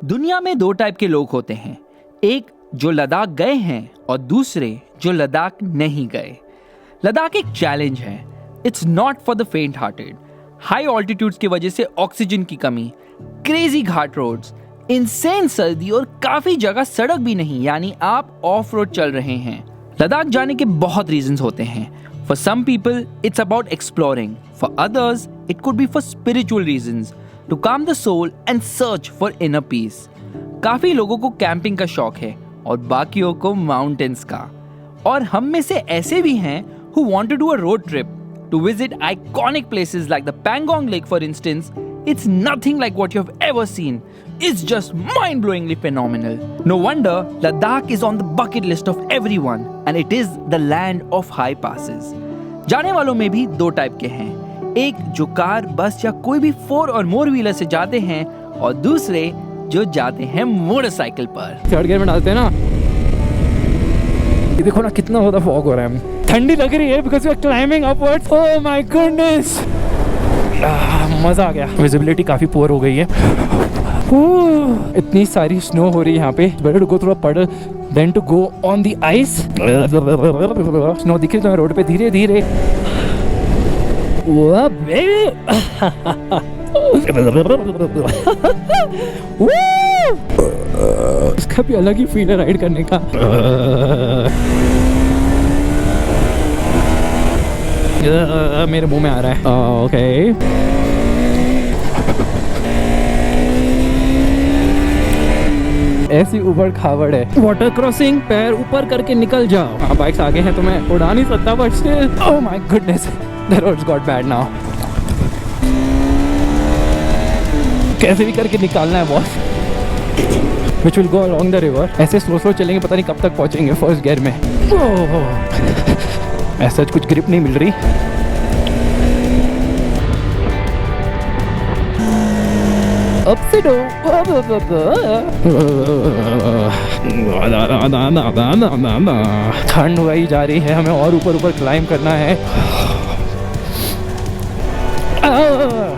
दुनिया में दो टाइप के लोग होते हैं, एक जो लद्दाख गए हैं और दूसरे जो लद्दाख नहीं गए। लद्दाख एक चैलेंज है, इट्स नॉट फॉर द फेंट हार्टेड। हाई ऑल्टीट्यूड्स की वजह से ऑक्सीजन की कमी, क्रेजी घाट रोड्स, इंसेन सर्दी और काफी जगह सड़क भी नहीं, यानी आप ऑफ रोड चल रहे हैं। लद्दाख जाने के बहुत रीजंस होते हैं। For some people it's about exploring, for others it could be for spiritual reasons, to calm the soul and search for inner peace. काफी लोगों को कैंपिंग का शौक है और बाकियों को माउंटेन्स का, और हम में से ऐसे भी हैं who want to do a road trip to visit iconic places like the Pangong Lake, for instance. It's nothing like what you've ever seen. It's just mind-blowingly phenomenal. No wonder Ladakh is on the bucket list of everyone, and it is the land of high passes. जाने वालों में भी दो type के हैं, एक जो car, बस या कोई भी 4 और मोर व्हीलर से जाते हैं, और दूसरे जो जाते हैं मोटरसाइकिल पर। थर्ड गियर में डालते हैं ना, ये देखो ना कितना ज़्यादा फॉग हो रहा है। ठंडी लग रही है because we are climbing upwards. Oh my goodness, मज़ा आ गया। विजिबिलिटी काफ़ी पुअर हो गई है, इतनी सारी स्नो हो रही है यहाँ पे। Better to go through a puddle than to go on the ice. Snow दिखे तो रोड पे धीरे धीरे। इसका भी अलग ही फील है राइड करने का। मेरे मुंह में आ रहा है। ओके, ऐसी उबड़ खाबड़ है। वाटर क्रॉसिंग, पैर ऊपर करके निकल जाओ। हाँ, बाइक्स आगे हैं तो मैं उड़ा नहीं सकता, but still oh my goodness, the roads got bad now. कैसे भी करके निकालना है boss, which will go along the river. ऐसे स्लो स्लो चलेंगे, पता नहीं कब तक पहुंचेंगे फर्स्ट गियर में। ऐसा कुछ ग्रिप नहीं मिल रही। अप से दो। ठंड हुई जा रही है, हमें और ऊपर ऊपर क्लाइंब करना है।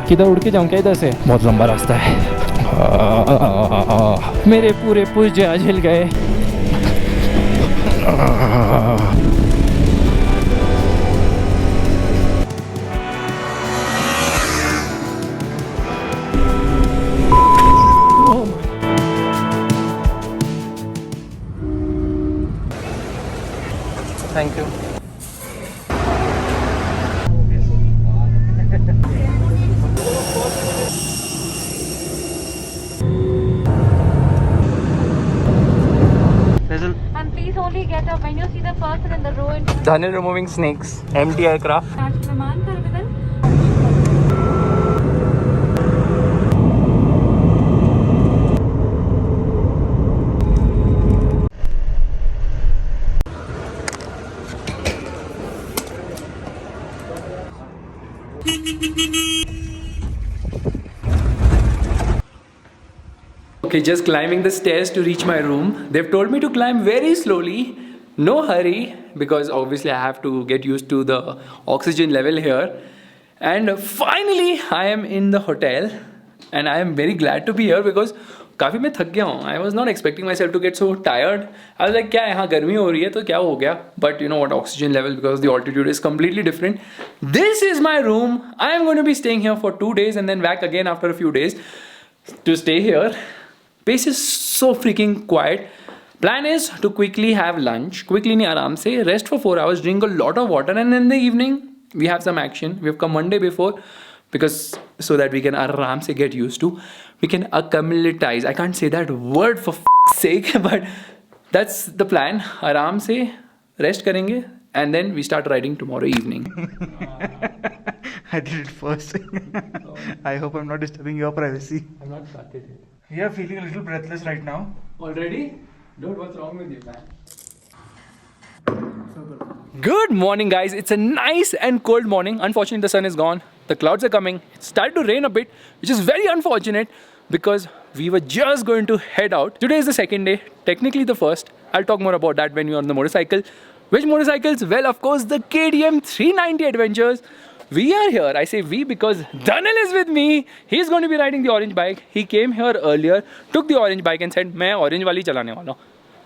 किधर उड़ के जाऊं क्या इधर से? बहुत लंबा रास्ता है। मेरे पूरे पुर्जे आज हिल गए। Thank you. And please only get up when you see the person in the row. Daniel removing snakes, empty aircraft. Okay, just climbing the stairs to reach my room. They've told me to climb very slowly, no hurry, because obviously I have to get used to the oxygen level here. And finally I am in the hotel and I am very glad to be here because काफ़ी मैं थक गया हूँ. I was not expecting myself to get so tired. I was like, क्या यहाँ गर्मी हो रही है तो क्या हो गया? But you know what, oxygen level, because the altitude is completely different. This is my room. I am going to be staying here for 2 days and then back again after a few days to stay here. Place is so freaking quiet. Plan is to quickly have lunch, quickly नहीं आराम से, rest for 4 hours, drink a lot of water, and in the evening we have some action. We have come one day before because so that we can आराम से get used to. We can acclimatize. I can't say that word for sake, but that's the plan. आराम से rest करेंगे and then we start riding tomorrow evening. I did it first. I hope I'm not disturbing your privacy. I'm not started yet. You are feeling a little breathless right now. Already? Dude, what's wrong with you, man? Good morning, guys. It's a nice and cold morning. Unfortunately, the sun is gone. The clouds are coming. It started to rain a bit, which is very unfortunate because we were just going to head out. Today is the second day, technically the first. I'll talk more about that when you're on the motorcycle. Which motorcycles? Well, of course, the KTM 390 Adventures. We are here. I say we because Dhanil is with me. He's going to be riding the orange bike. He came here earlier, took the orange bike and said, मैं orange वाली चलाने वाला हूँ.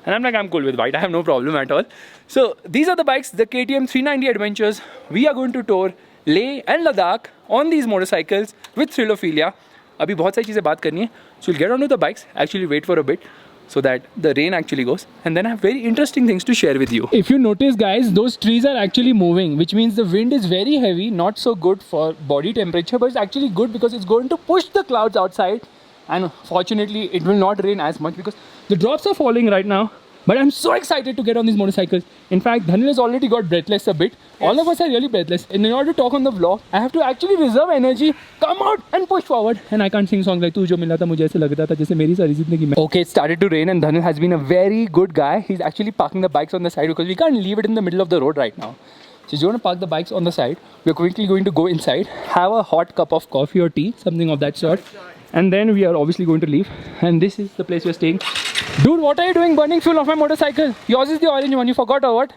And I'm like, I'm cool with white. I have no problem at all. So these are the bikes, the KTM 390 Adventures. We are going to tour Leh and Ladakh on these motorcycles with Thrilophilia. अभी बहुत सारी चीज़ें बात करनी है. So we'll get on to the bikes. Actually wait for a bit, so that the rain actually goes, and then I have very interesting things to share with you. If you notice, guys, those trees are actually moving, which means the wind is very heavy, not so good for body temperature, but it's actually good because it's going to push the clouds outside, and fortunately it will not rain as much because the drops are falling right now. But I'm so excited to get on these motorcycles. In fact, Dhanil has already got breathless a bit. Yes. All of us are really breathless. And in order to talk on the vlog, I have to actually reserve energy, come out and push forward. And I can't sing songs like "Tu jo mila tha mujhe aise lagta tha jaise meri sari zindagi mein." Okay, it started to rain and Dhanil has been a very good guy. He's actually parking the bikes on the side because we can't leave it in the middle of the road right now. So he's going to park the bikes on the side. We're quickly going to go inside, have a hot cup of coffee or tea, something of that sort. And then we are obviously going to leave. And this is the place we're staying. Dude, what are you doing burning fuel off my motorcycle? Yours is the orange one, you forgot or what?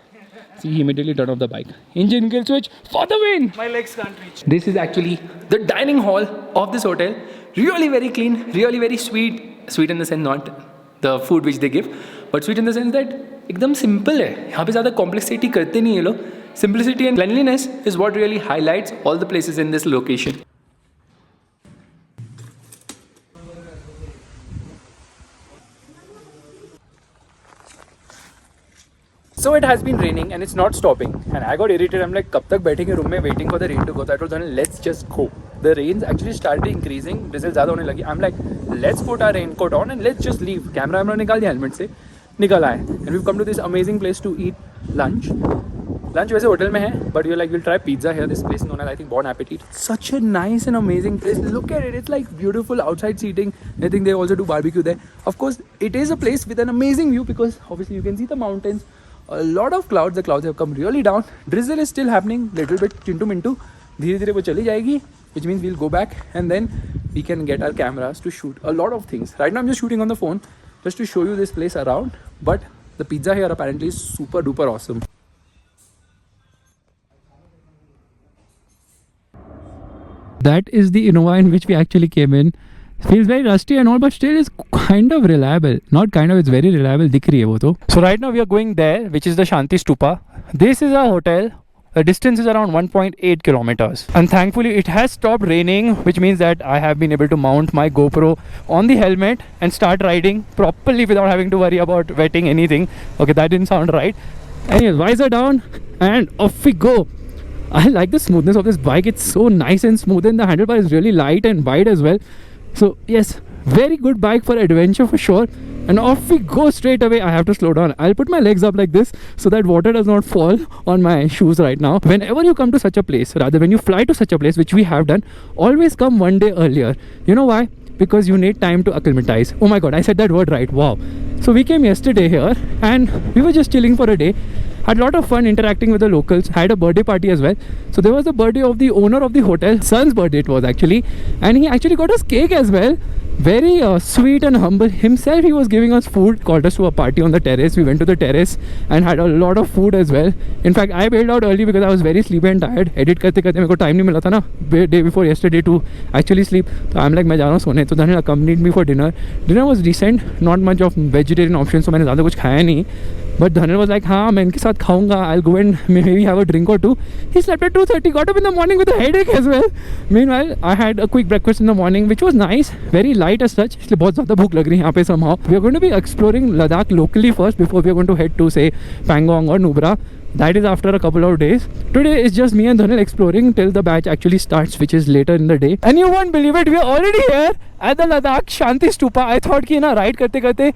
See, he immediately turned off the bike. Engine kill switch for the win! My legs can't reach. This is actually the dining hall of this hotel. Really very clean, really very sweet. Sweet in the sense not the food which they give, but sweet in the sense that एकदम simple है. यहाँ पे ज़्यादा complexity करते नहीं ये लोग. Simplicity and cleanliness is what really highlights all the places in this location. So it has been raining and it's not stopping, and I got irritated. I'm like, कब तक बैठेंगे रूम में waiting for the rain to go? So I told Dhanil, let's just go. The rains actually started increasing. drizzle ज़्यादा होने लगी. I'm like, let's put our raincoat on and let's just leave. Camera निकाल दिया helmet से, निकल आए. And we've come to this amazing place to eat lunch. Lunch वैसे hotel में है, but we're like, we'll try pizza here. This place known as, I think, Bon Appetit. Such a nice and amazing place. Look at it. It's like beautiful outside seating. I think they also do barbecue there. Of course, it is a place with an amazing view because obviously you can see the mountains. A lot of clouds. The clouds have come really down. Drizzle is still happening, little bit chintu mintu. धीरे धीरे वो चली जाएगी, which means we'll go back and then we can get our cameras to shoot a lot of things. Right now I'm just shooting on the phone just to show you this place around. But the pizza here apparently is super duper awesome. That is the Innova in which we actually came in. Feels very rusty and all, but still is kind of reliable. Not kind of, it's very reliable. दिख रही है वो तो. So right now we are going there, which is the Shanti Stupa. This is our hotel. The distance is around 1.8 kilometers. And thankfully it has stopped raining, which means that I have been able to mount my GoPro on the helmet and start riding properly without having to worry about wetting anything. Okay, that didn't sound right. Anyways, visor down and off we go. I like the smoothness of this bike. It's so nice and smooth, and the handlebar is really light and wide as well. So yes, very good bike for adventure for sure. And off we go straight away. I have to slow down. I'll put my legs up like this so that water does not fall on my shoes right now. Whenever you come to such a place, rather when you fly to such a place, which we have done, always come one day earlier. You know why? Because you need time to acclimatize. Oh my god, I said that word right. Wow. So we came yesterday here and we were just chilling for a day. Had a lot of fun interacting with the locals. Had a birthday party as well. So there was the birthday of the owner of the hotel. Son's birthday it was actually. And he actually got us cake as well. Very sweet and humble. Himself, he was giving us food. Called us to a party on the terrace. We went to the terrace and had a lot of food as well. In fact, I bailed out early because I was very sleepy and tired. Edit करते करते मेरे को time नहीं मिला था ना day before yesterday to actually sleep. So I'm like, मैं जा रहा हूँ सोने. तो Dhanil accompanied me for dinner. Dinner was decent. Not much of vegetarian options. So मैंने ज़्यादा कुछ खाया नहीं. But Dhanil was like, हाँ मैं इनके साथ खाऊंगा. I'll go and maybe have a drink or two. He slept at 2:30. Got up in the morning with a headache as well. Meanwhile, I had a quick breakfast in the morning, which was nice. Very light as such. इसलिए बहुत ज़्यादा भूख लग रही है यहाँ पे somehow. We are going to be exploring Ladakh locally first before we are going to head to say Pangong or Nubra. That is after a couple of days. Today is just me and Dhanil exploring till the batch actually starts, which is later in the day. And you won't believe it, we are already here at the Ladakh Shanti Stupa. I thought कि ना ride करते करते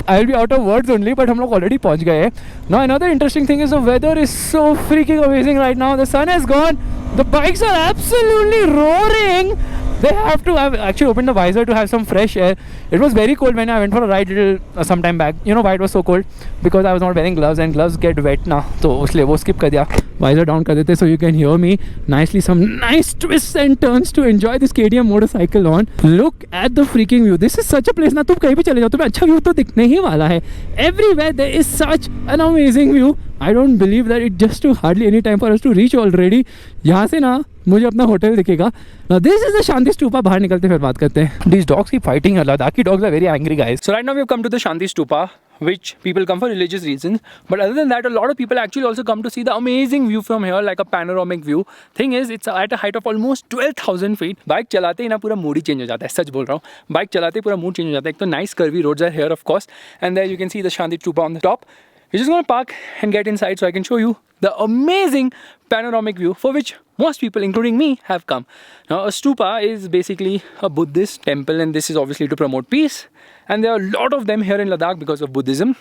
I'll be out of words only, but हम लोग already पहुँच गए हैं. Now another interesting thing is the weather is so freaking amazing right now. The sun has gone. The bikes are absolutely roaring. They have to have actually opened the visor to have some fresh air. It was very cold when I went for a ride little some time back. You know why it was so cold? Because I was not wearing gloves and gloves get wet ना, तो उसलिए वो skip कर दिया. Visor down कर देते so you can hear me nicely. Some nice twists and turns to enjoy this KTM motorcycle on. Look at the freaking view. This is such a place ना, तुम कहीं भी चले जाओ तुम्हें अच्छा view तो दिखने ही वाला है. Everywhere there is such an amazing view. I don't believe that it just took hardly any time for us to reach already. यहाँ से ना मुझे अपना होटल दिखेगा. Now this is the Shanti Stupa. बाहर निकलते फिर बात करते हैं. These dogs keep fighting. Ladakhi dogs are very angry guys. So right now we have come to the Shanti Stupa, which people come for religious reasons. But other than that, a lot of people actually also come to see the amazing view from here, like a panoramic view. Thing is, it's at a height of almost 12,000 feet. Bike चलाते ही ना पूरा mood ही change हो जाता है. सच बोल रहा हूँ. Bike चलाते ही पूरा mood change हो जाता है. एक तो nice curvy roads are here, of course, and there you can see the Shanti Stupa on the top. We're just gonna park and get inside so I can show you the amazing panoramic view for which most people, including me, have come. Now, a stupa is basically a Buddhist temple, and this is obviously to promote peace. And there are a lot of them here in Ladakh because of Buddhism.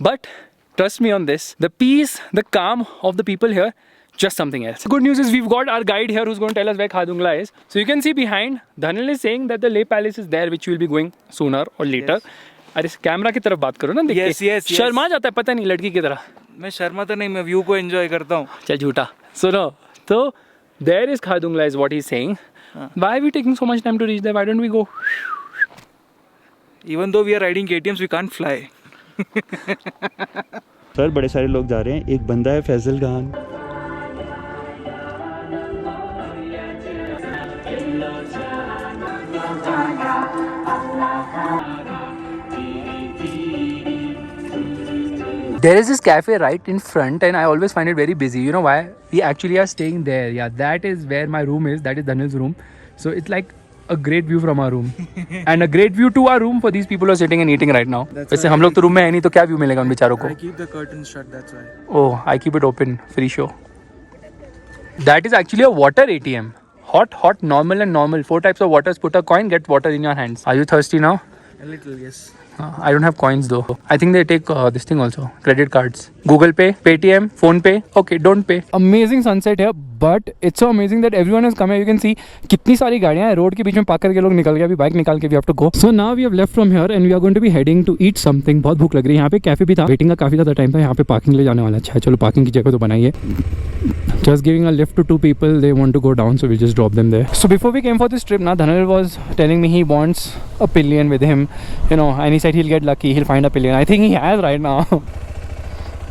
But trust me on this, the peace, the calm of the people here, just something else. The good news is we've got our guide here who's going to tell us where Khadungla is. So you can see behind, Dhanil is saying that the Leh Palace is there, which we'll be going sooner or later. Yes. अरे camera की तरफ बात करो ना. Yes, yes, yes. Sharma जाता है पता नहीं लड़की की तरह. मैं शर्माता नहीं, मैं व्यू को एंजॉय करता हूँ. चल झूठा. सुनो तो there is Khadungla is what he's saying. Why are we taking so much time to reach there? Why don't we go? Even though we are riding KTMs, we can't fly. Sir बड़े सारे लोग जा रहे हैं. एक बंदा है Faizal Khan. There is this cafe right in front and I always find it very busy. You know why? We actually are staying there. Yeah, that is where my room is. That is Dhanil's room. So it's like a great view from our room. And a great view to our room for these people who are sitting and eating right now. वैसे हम लोग तो room में है नहीं तो क्या view मिलेगा उन बेचारों को? I keep the curtains shut, that's why. Oh, I keep it open. Free show. That is actually a water ATM. Hot, normal and normal. 4 types of waters. Put a coin, get water in your hands. Are you thirsty now? A little, yes. I don't have coins though. I think they take this thing also. Credit cards. Google Pay, Paytm, Phone Pay. Okay, don't pay. Amazing sunset here, but it's so amazing that everyone has come here. You can see कितनी सारी गाड़ियाँ हैं. Road के बीच में park करके लोग निकल गए. अभी बाइक निकाल के we have to go. So now we have left from here and we are going to be heading to eat something. बहुत भूख लग रही है. यहाँ पे कैफे भी था. वेटिंग का काफी ज़्यादा टाइम था. यहाँ पे पार्किंग ले जाने वाला. अच्छा चलो पार्किंग की जगह तो बनाइए. Just giving a lift to 2 people. They want to go down, so we just drop them there. So before we came for this trip, now Dhanil was telling me he wants a pillion with him, you know, and he said he'll get lucky, he'll find a pillion. I think he has right now.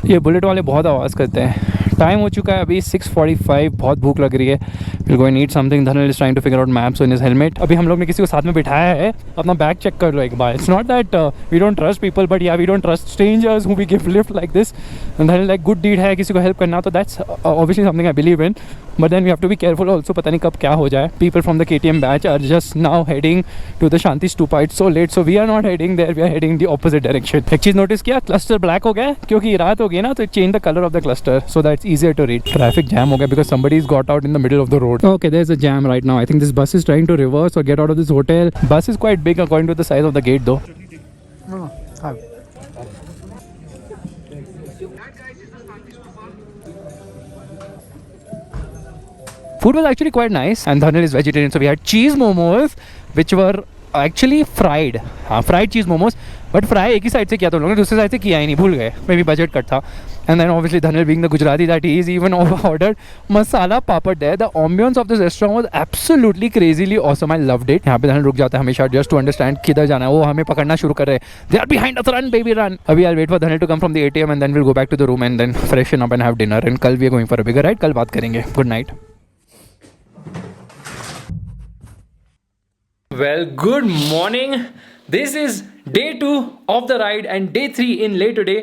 ये bullet वाले बहुत आवाज़ करते हैं. Time हो चुका है अभी 6:45. बहुत भूख लग रही है. We'll go and eat something. Dhanil is trying to figure out maps on his helmet. अभी हम लोग ने किसी को साथ में बिठाया है. अपना बैग चेक कर लो एक बार. It's not that we don't trust people, but yeah, we don't trust strangers who we give lift like this. And Dhanil like good deed है किसी को help करना, तो that's obviously something I believe in. But then we have to be careful also. पता नहीं कब क्या हो जाए. People from the KTM batch are just now heading to the Shanti Stupa. It's so late, so we are not heading there. We are heading the opposite direction. एक चीज़ notice किया, cluster black हो गया क्योंकि रात हो गई ना, तो it changed the color of the cluster, so that's easier to read. Traffic jam हो गया because somebody's got out in the middle of the road. Okay, there's a jam right now. I think this bus is trying to reverse or get out of this hotel. Bus is quite big according to the size of the gate though. Food was actually quite nice and Dhanil is vegetarian, so we had cheese momos which were actually fried. हाँ, fried cheese momos, but fry एक ही side से किया था हम लोगों ने, दूसरी side से किया ही नहीं, भूल गए. Maybe budget कट था. And then obviously Dhanil being the Gujarati that he is, even ordered masala papad there. The ambience of this restaurant was absolutely crazily awesome. I loved it. यहाँ पे Dhanil रुक जाता है हमेशा just to understand किधर जाना है. वो हमें पकड़ना शुरू कर रहे हैं. They are behind us, run baby run. अभी I'll wait for Dhanil to come from the ATM and then we'll go back to the room and then freshen up and have dinner. And कल we are going for a bigger ride. कल बात करेंगे. Good night. Well, good morning. This is day 2 of the ride and day 3 in Leh today.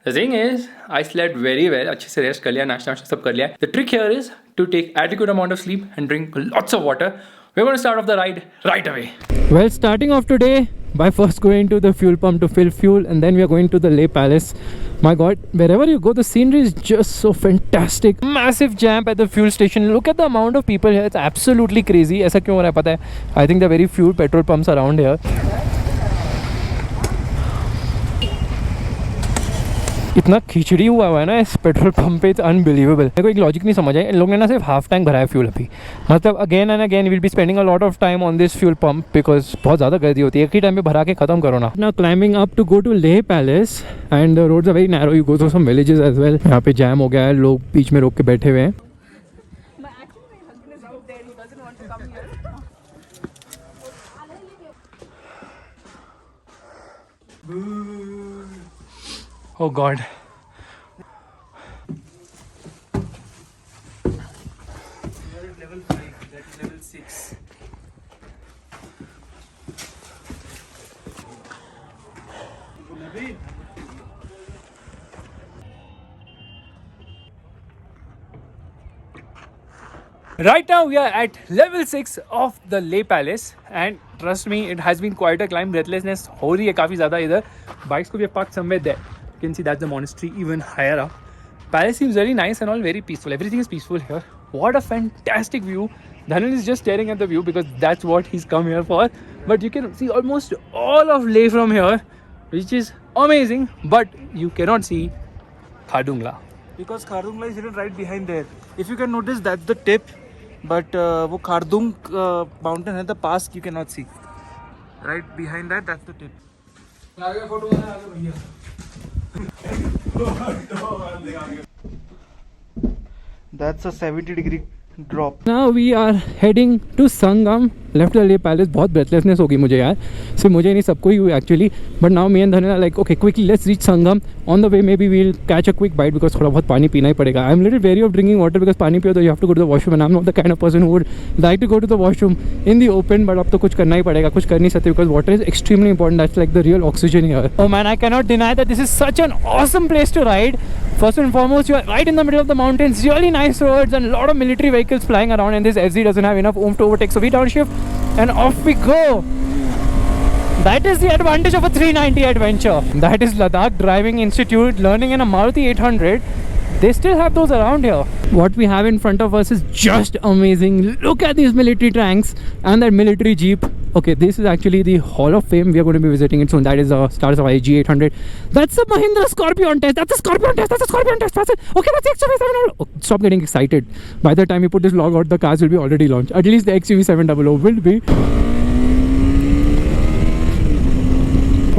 The thing is, I slept very well. अच्छे से rest कर लिया, नाश्ता सब कर लिया. The trick here is to take adequate amount of sleep and drink lots of water. We're going to start off the ride right away. Well, starting off today by first going to the fuel pump to fill fuel, and then we are going to the Leh Palace. My God, wherever you go, the scenery is just so fantastic. Massive jam at the fuel station. Look at the amount of people here. It's absolutely crazy. ऐसा क्यों हो रहा है पता है? I think there are very few petrol pumps around here. इतना खिचड़ी हुआ है ना इस पेट्रोल पंप पे, इट्स अनबिलीवेबल. मेरे को एक लॉजिक नहीं समझ आया. इन लोगों ने ना सिर्फ हाफ टैंक भरा है फ्यूल अभी. मतलब again and again will be spending a lot of time on this fuel pump because बहुत ज़्यादा गर्दी होती है. एक ही टाइम पे भरा के खत्म करो ना. Now climbing up to go to Leh palace and the roads are very narrow. You go through some villages as well. यहाँ पे जैम हो गया है, लोग बीच में रोक के बैठे हुए हैं. Oh God. Right now we are at level 6 of the Leh Palace and trust me it has been quite a climb. Breathlessness हो रही है काफ़ी ज़्यादा इधर. Bikes को भी parked somewhere there. You can see that's the monastery even higher up. Palace seems very nice and all very peaceful. Everything is peaceful here. What a fantastic view. Dhanil is just staring at the view because that's what he's come here for. But you can see almost all of Leh from here, which is amazing. But you cannot see Khardungla. Because Khardungla is hidden right behind there. If you can notice, that's the tip. But वो Khardung mountain है, the pass you cannot see. Right behind that, that's the tip. That's a 70-degree drop. Now we are heading to Sangam. Left the Leh Palace. बहुत breathlessness होगी मुझे यार. सिर्फ मुझे नहीं सबको ही हुई actually. But now me and Dhanil are like, okay, quickly let's reach Sangam. On the way maybe we'll catch a quick bite because थोड़ा बहुत पानी पीना ही पड़ेगा. I'm a little wary of drinking water because पानी पियो तो you have to go to the washroom and I'm not the kind of person who would like to go to the washroom in the open. But अब तो कुछ करना ही पड़ेगा. कुछ कर नहीं सकते because water is extremely important. That's like the real oxygen here. Oh man, I cannot deny that this is such an awesome place to ride. First and foremost, you are right in the middle of the mountains. Really nice roads and a lot of military vehicles flying around, and this FZ doesn't have enough oomph to overtake. So we downshift and off we go. That is the advantage of a 390 adventure. That is Ladakh Driving Institute, learning in a Maruti 800. They still have those around here. What we have in front of us is just amazing. Look at these military tanks and that military jeep. Okay, this is actually the Hall of Fame. We are going to be visiting it soon. That is a Star Safari G800. That's a Mahindra Scorpion test. That's a Scorpion test. That's a Scorpion test. That's it. Okay, that's the XUV700. Oh, stop getting excited. By the time you put this vlog out, the cars will be already launched. At least the XUV700 will be.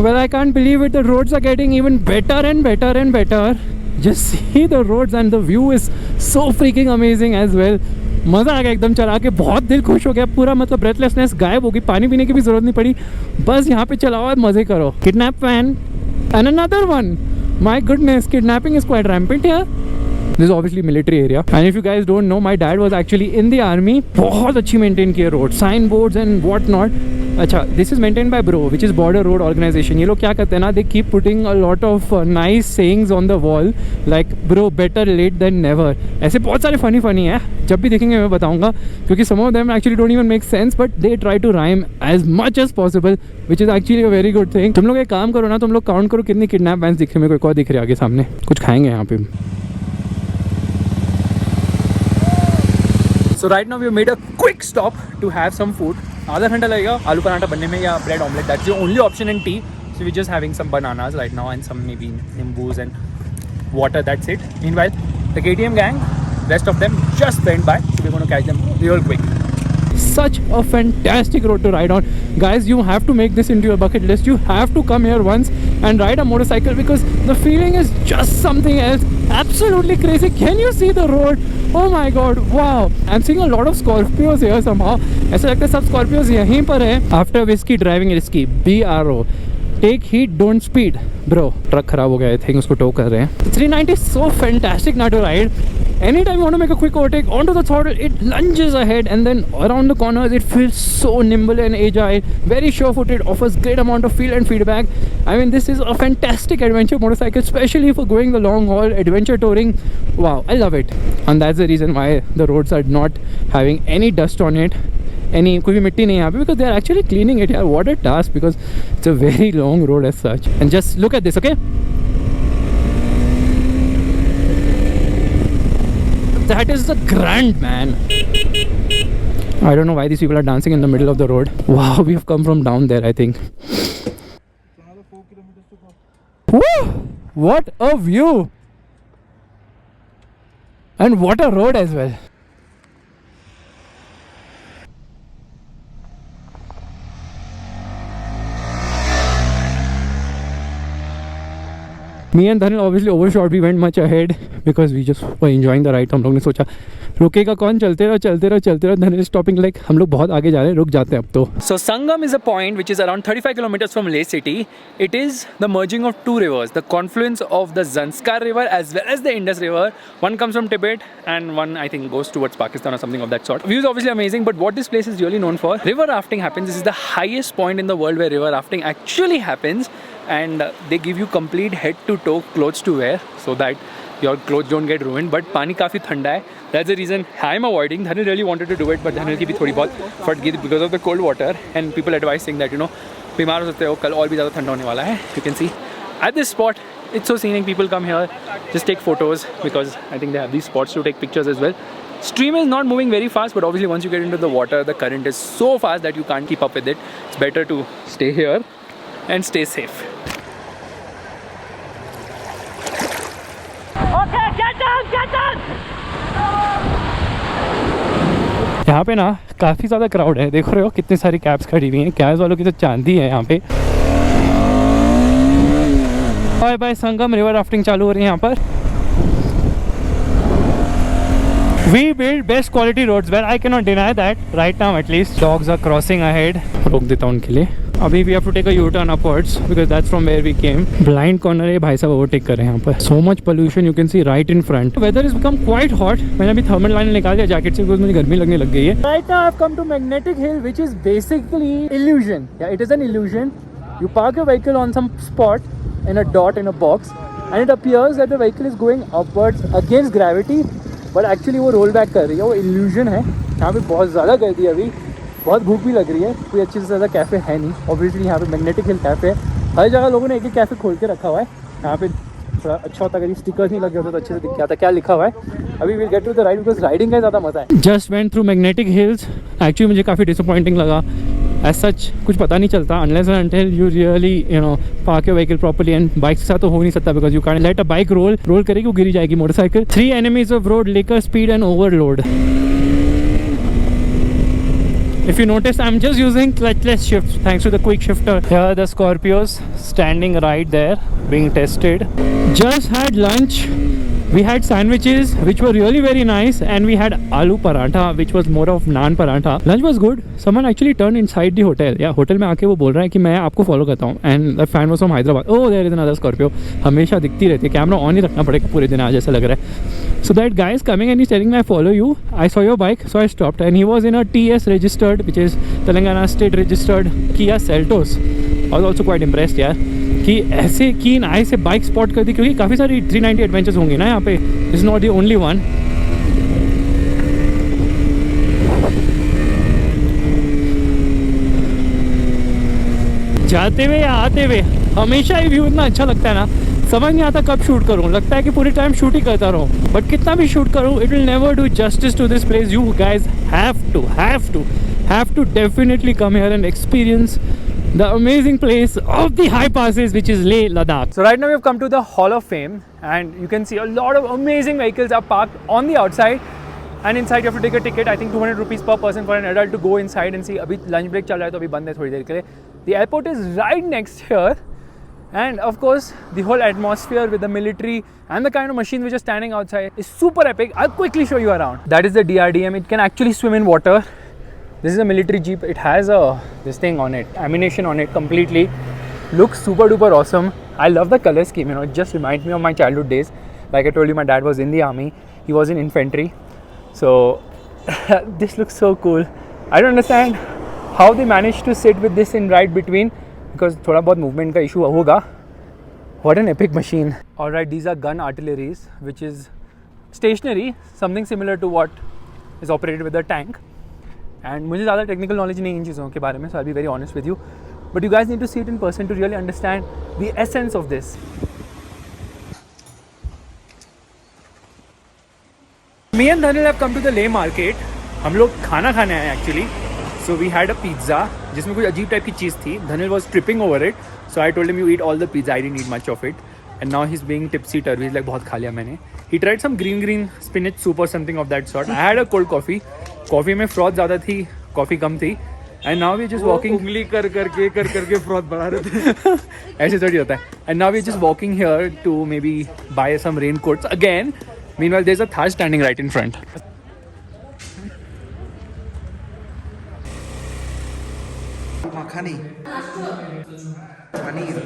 Well, I can't believe it. The roads are getting even better and better and better. Just see the roads and the view is so freaking amazing as well. मज़ा आ गया एकदम चला के. बहुत दिल खुश हो गया पूरा. मतलब ब्रेथलेसनेस गायब होगी. पानी पीने की भी ज़रूरत नहीं पड़ी. बस यहाँ पे चलाओ और मज़े करो. Kidnap van and another one. My goodness, kidnapping is quite rampant here. This is obviously military area. And if you guys don't know, my dad was actually in the army. बहुत अच्छी maintain किए road, signboards and what not. अच्छा, this is maintained by BRO, which is Border Road Organization. ये लोग क्या करते हैं ना, they keep putting a lot of nice sayings on the wall, like bro, better late than never. ऐसे बहुत सारे funny है. जब भी देखेंगे मैं बताऊंगा, क्योंकि some of them actually don't even make sense, but they try to rhyme as much as possible, which is actually a very good thing. तुम लोग एक काम करो ना, तुम लोग काउंट करो कितनी किडनैप वैन्स दिख रही है. मेरे को एक और दिख रही है आगे सामने. कुछ खाएंगे यहाँ पे. So right now we have made a quick stop to have some food. आधा घंटा लगेगा आलू पराठा बनने में या bread omelette. That's the only option in tea. So we're just having some bananas right now and some maybe nimbus and water. That's it. Meanwhile, the KTM gang, rest of them just went by. So we're going to catch them real quick. Such a fantastic road to ride on. Guys, you have to make this into your bucket list. You have to come here once and ride a motorcycle because the feeling is just something else. Absolutely crazy. Can you see the road? Oh my god, wow. I'm seeing a lot of Scorpios here somehow. ऐसा लगता है सब Scorpios यहीं पर है. After whiskey driving risky. BRO. Take heat, don't speed. Bro, truck खराब हो गया. I think उसको टो कर रहे हैं. 390 is so fantastic now to ride. Anytime you want to make a quick overtake onto the throttle, it lunges ahead and then around the corners it feels so nimble and agile, very sure-footed, offers great amount of feel and feedback. I mean, this is a fantastic adventure motorcycle, especially for going the long haul, adventure touring. Wow, I love it. And that's the reason why the roads are not having any dust on it. कोई भी मिट्टी नहीं है यहाँ पे, because they are actually cleaning it. What a task, because it's a very long road as such. And just look at this, okay? That is the grand, man. I don't know why these people are dancing in the middle of the road. Wow, we have come from down there, I think. Another 4 kilometers to go. Woo! What a view! And what a road as well. Me and Dhanil obviously overshot. We went much ahead because we just were enjoying the ride. तो हम लोग ने सोचा रुकेगा कौन, चलते रहो. Dhanil is stopping like हम लोग बहुत आगे जा रहे हैं, रुक जाते हैं अब तो. So Sangam is a point which is around 35 kilometers from Leh city. It is the merging of two rivers, the confluence of the Zanskar river as well as the Indus river. One comes from Tibet and one I think goes towards Pakistan or something of that sort. Views obviously amazing, but what this place is really known for, river rafting happens. This is the highest point in the world where river rafting actually happens. and they give you complete head to toe clothes to wear so that your clothes don't get ruined. But पानी काफ़ी ठंडा है. That's the reason I'm avoiding. Dhanil really wanted to do it, but Dhanil की भी थोड़ी बहुत फट गई because of the cold water, and people advising that बीमार हो सकते हो, कल और भी ज़्यादा ठंडा होने वाला है. You can see at this spot, it's so scenic. People come here, just take photos because I think they have these spots to take pictures as well. Stream is not moving very fast, but obviously once you get into the water, the current is so fast that you can't keep up with it. It's better to stay here and stay safe. Okay, get down, get down! यहाँ पे ना काफ़ी ज़्यादा crowd है. देख रहे हो कितनी सारी कैब्स खड़ी हुई हैं. कैब्स वालों की तो चांदी है यहाँ पे. बाय बाय संगम रिवर राफ्टिंग चालू हो रही है यहाँ पर. We build best quality roads where I cannot deny that right now at least. Dogs are crossing ahead. रोक देता हूँ उनके लिए. अभी we have to take a U-turn upwards because that's from where we came. Blind corner है भाई साहब overtake कर रहे हैं यहाँ पर. So much pollution you can see right in front. Weather has become quite hot. मैंने अभी thermal line निकाल दिया जैकेट से because मुझे गर्मी लगने लग गई है. Right now I've come to Magnetic Hill which is basically illusion. Yeah, it is an illusion. You park your vehicle on some spot in a dot in a box and it appears that the vehicle is going upwards against gravity. But actually वो roll back कर रही है. वो illusion है. यहाँ पे बहुत ज़्यादा गर्दी है अभी. बहुत भूख भी लग रही है. कोई अच्छी से ज़्यादा कैफ़े है नहीं. ऑब्वियसली यहाँ पे मैग्नेटिक हिल कैफ़े है. हर जगह लोगों ने एक कैफ़े खोल के रखा हुआ है. यहाँ पे थोड़ा अच्छा होता अगर स्टिकर्स नहीं लगे होते तो अच्छे से दिख जाता क्या लिखा हुआ है. अभी will get to the ride because riding का ज़्यादा मज़ा है. Just went through magnetic hills. Actually मुझे काफ़ी डिसअपॉइंटिंग लगा. एज सच कुछ पता नहीं चलता unless and until you really park your vehicle properly. And bike के साथ तो हो नहीं सकता because you can let a bike roll करेगी वो गिरी जाएगी motorcycle. 3 enemies of road: liquor, speed and overload. If you notice, I'm just using clutchless shifts thanks to the quick shifter. Here are the Scorpios standing right there being tested. Just had lunch. We had sandwiches which were really very nice and we had aloo paratha which was more of naan paratha. Lunch was good. Someone actually turned inside the hotel. Yeah, hotel में आके वो बोल रहा है कि मैं आपको follow करता हूँ. And the fan was from Hyderabad. Oh, there is another Scorpio. हमेशा दिखती रहती है. कैमरा ऑन ही रखना पड़ेगा पूरे दिन आज ऐसा लग रहा है. So that guy is coming and he's telling me I follow you. I saw your bike, so I stopped. And he was in a TS registered, which is Telangana state registered Kia Seltos. I was also quite impressed यार कि ऐसे कीन आई से bike spot कर दी क्योंकि काफ़ी सारी 390 adventures होंगे ना यहाँ पे. This is not the only one. जाते हुए या आते हुए हमेशा ही व्यू इतना अच्छा लगता है ना. समझ नहीं आता कब शूट करूँ. लगता है कि पूरी टाइम शूट ही करता रहूँ. बट कितना भी शूट करूँ it will never do justice to this place. You guys have to definitely come here and experience the amazing place of the high passes which is Leh Ladakh. So right now we have come to the Hall of Fame and you can see a lot of amazing vehicles are parked on the outside and inside you have to take a ticket. I think 200 rupees per person for an adult to go inside and see. अभी lunch break चल रहा है तो अभी बंद है थोड़ी देर के लिए. The airport is right next here and of course the whole atmosphere with the military and the kind of machines which are standing outside is super epic. I'll quickly show you around. That is the DRDM. It can actually swim in water. This is a military jeep. It has this thing on it, ammunition on it completely. Looks super duper awesome. I love the color scheme. It just reminds me of my childhood days. Like I told you, my dad was in the army. He was in infantry. So this looks so cool. I don't understand how they managed to sit with this in right between because thoda bahut movement ka issue hoga. What an epic machine. Alright, these are gun artilleries which is stationary, something similar to what is operated with a tank. And मुझे ज़्यादा technical knowledge नहीं इन चीज़ों के बारे में, so I be very honest with you, but you guys need to see it in person to really understand the essence of this. Me and Dhanil have come to the Le Market. हम लोग खाना खाने आए actually. So we had a pizza जिसमें कुछ अजीब type की चीज़ थी. Dhanil was tripping over it, so I told him you eat all the pizza. I didn't eat much of it and now he's being tipsy turvy. Like बहुत खा लिया मैंने. He tried some green spinach soup or something of that sort. I had a cold coffee. Coffee में froth ज़्यादा थी, coffee कम थी. And now we're just walking. उंगली कर करके फ्रॉथ बढ़ा रहे थे. ऐसे थोड़ी होता है. And now we're just walking here to maybe buy some raincoats again. Meanwhile there's a Thar standing right in front. Makhani paneer